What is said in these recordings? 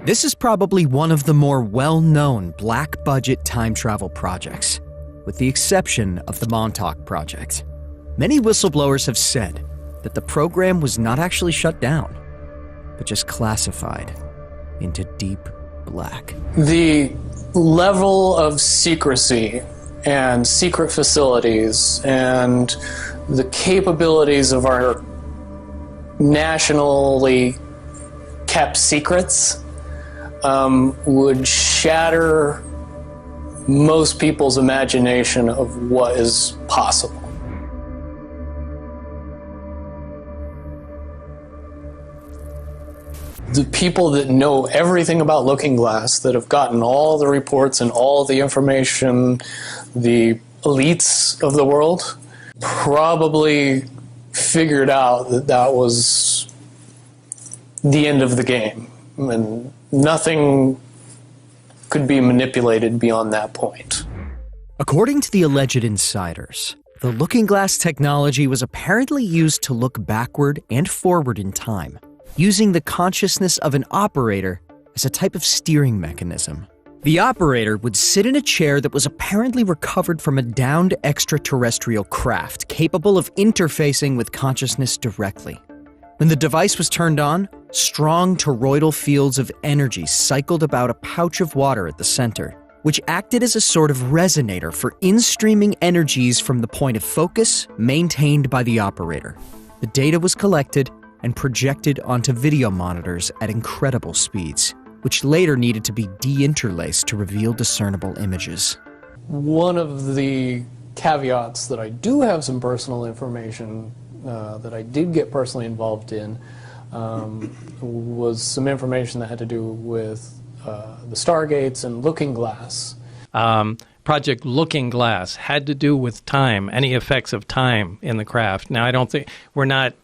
This is probably one of the more well-known black-budget time travel projects, with the exception of the Montauk Project. Many whistleblowers have said that the program was not actually shut down, but just classified into deep black. The level of secrecy and secret facilities and the capabilities of our nationally kept secrets would shatter most people's imagination of what is possible. The people that know everything about Looking Glass, that have gotten all the reports and all the information, the elites of the world, probably figured out that that was the end of the game. And nothing could be manipulated beyond that point. According to the alleged insiders, the Looking Glass technology was apparently used to look backward and forward in time, using the consciousness of an operator as a type of steering mechanism. The operator would sit in a chair that was apparently recovered from a downed extraterrestrial craft capable of interfacing with consciousness directly. When the device was turned on, strong toroidal fields of energy cycled about a pouch of water at the center, which acted as a sort of resonator for in-streaming energies from the point of focus maintained by the operator. The data was collected and projected onto video monitors at incredible speeds, which later needed to be de-interlaced to reveal discernible images. One of the caveats that I do have some personal information that I did get personally involved in was some information that had to do with the Stargates and Looking Glass. Project Looking Glass had to do with time, any effects of time in the craft. Now, I don't think we're not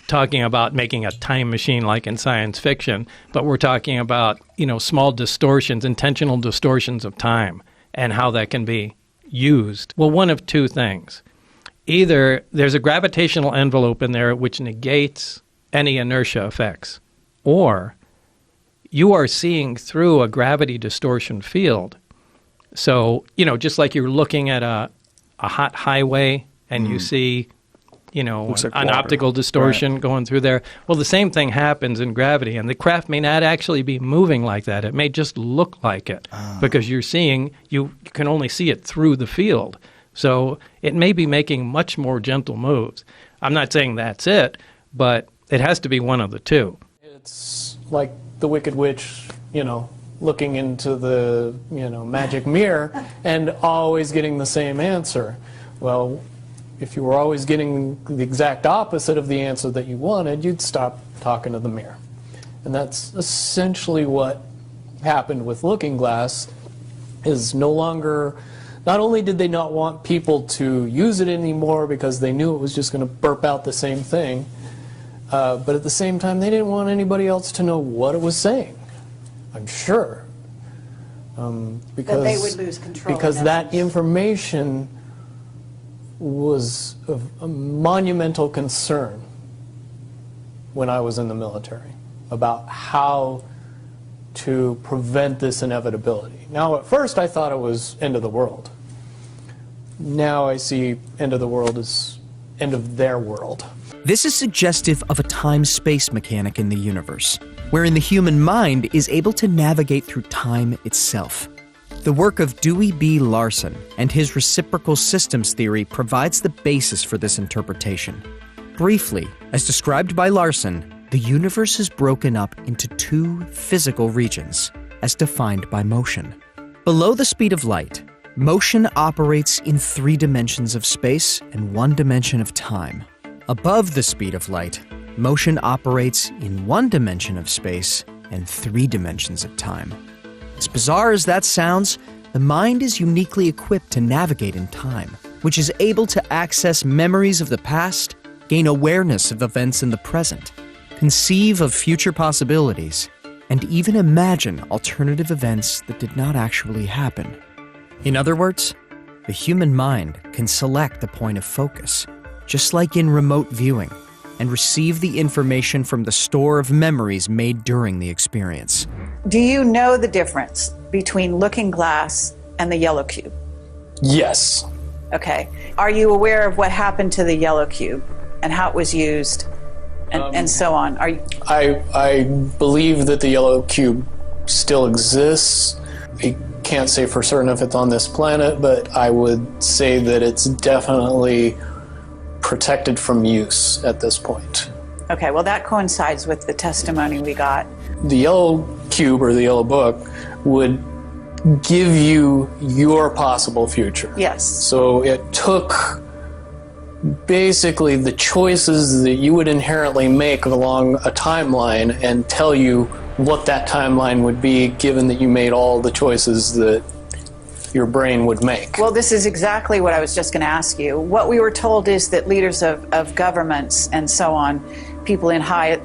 talking about making a time machine like in science fiction, but we're talking about, small distortions, intentional distortions of time and how that can be used. Well, one of two things. Either there's a gravitational envelope in there which negates any inertia effects, or you are seeing through a gravity distortion field. So, just like you're looking at a hot highway and you see, like an water. Optical distortion going through there. Well, the same thing happens in gravity, and the craft may not actually be moving like that. It may just look like it because you can only see it through the field. So it may be making much more gentle moves. I'm not saying that's it, but it has to be one of the two. It's like the Wicked Witch, looking into the, magic mirror and always getting the same answer. Well, if you were always getting the exact opposite of the answer that you wanted, you'd stop talking to the mirror. And that's essentially what happened with Looking Glass, is not only did they not want people to use it anymore because they knew it was just going to burp out the same thing, but at the same time, they didn't want anybody else to know what it was saying, I'm sure. Because that they would lose control. Because that information was of a monumental concern when I was in the military about how to prevent this inevitability. Now, at first I thought it was end of the world. Now I see end of the world as end of their world. This is suggestive of a time-space mechanic in the universe, wherein the human mind is able to navigate through time itself. The work of Dewey B. Larson and his reciprocal systems theory provides the basis for this interpretation. Briefly, as described by Larson, the universe is broken up into two physical regions, as defined by motion. Below the speed of light, motion operates in 3 dimensions of space and 1 dimension of time. Above the speed of light, motion operates in 1 dimension of space and 3 dimensions of time. As bizarre as that sounds, the mind is uniquely equipped to navigate in time, which is able to access memories of the past, gain awareness of events in the present, conceive of future possibilities, and even imagine alternative events that did not actually happen. In other words, the human mind can select the point of focus, just like in remote viewing, and receive the information from the store of memories made during the experience. Do you know the difference between Looking Glass and the yellow cube? Yes. Okay. Are you aware of what happened to the yellow cube and how it was used and so on? Are you... I believe that the yellow cube still exists. I can't say for certain if it's on this planet, but I would say that it's definitely protected from use at this point. Okay, well that coincides with the testimony we got. The yellow cube or the yellow book would give you your possible future. Yes. So it took basically the choices that you would inherently make along a timeline and tell you what that timeline would be, given that you made all the choices that your brain would make. Well, this is exactly what I was just going to ask you. What we were told is that leaders of governments and so on, people in high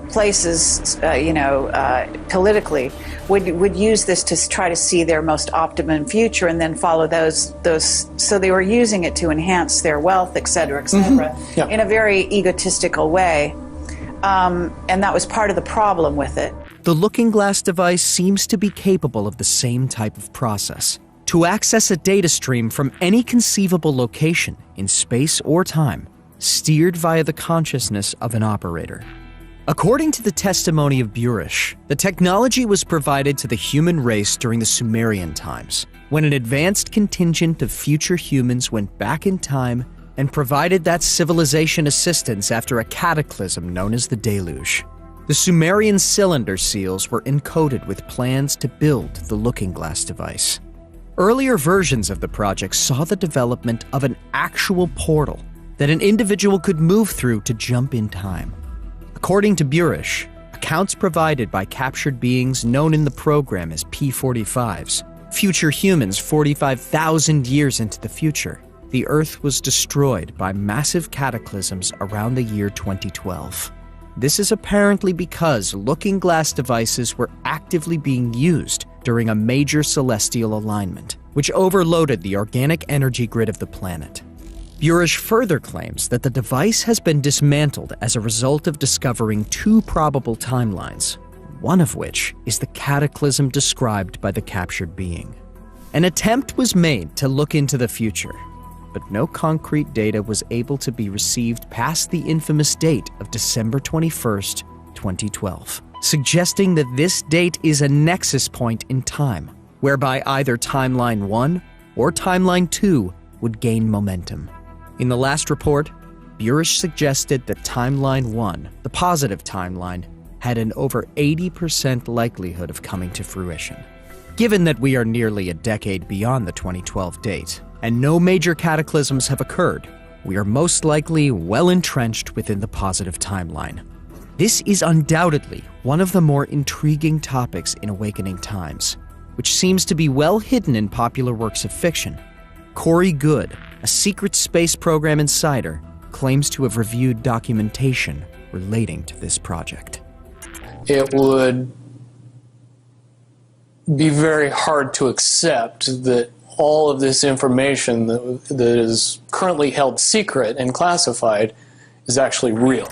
places, politically, would use this to try to see their most optimum future and then follow those. So they were using it to enhance their wealth, et cetera, Yeah. in a very egotistical way. And that was part of the problem with it. The Looking Glass device seems to be capable of the same type of process, to access a data stream from any conceivable location in space or time, steered via the consciousness of an operator. According to the testimony of Burish, the technology was provided to the human race during the Sumerian times, when an advanced contingent of future humans went back in time and provided that civilization assistance after a cataclysm known as the Deluge. The Sumerian cylinder seals were encoded with plans to build the Looking Glass device. Earlier versions of the project saw the development of an actual portal that an individual could move through to jump in time. According to Burish, accounts provided by captured beings known in the program as P-45s, future humans 45,000 years into the future, the Earth was destroyed by massive cataclysms around the year 2012. This is apparently because Looking Glass devices were actively being used during a major celestial alignment, which overloaded the organic energy grid of the planet. Burish further claims that the device has been dismantled as a result of discovering two probable timelines, one of which is the cataclysm described by the captured being. An attempt was made to look into the future, but no concrete data was able to be received past the infamous date of December 21st, 2012, suggesting that this date is a nexus point in time, whereby either Timeline 1 or Timeline 2 would gain momentum. In the last report, Burish suggested that Timeline 1, the positive timeline, had an over 80% likelihood of coming to fruition. Given that we are nearly a decade beyond the 2012 date, and no major cataclysms have occurred, we are most likely well entrenched within the positive timeline. This is undoubtedly one of the more intriguing topics in Awakening Times, which seems to be well hidden in popular works of fiction. Corey Goode, a secret space program insider, claims to have reviewed documentation relating to this project. It would be very hard to accept that all of this information that is currently held secret and classified is actually real.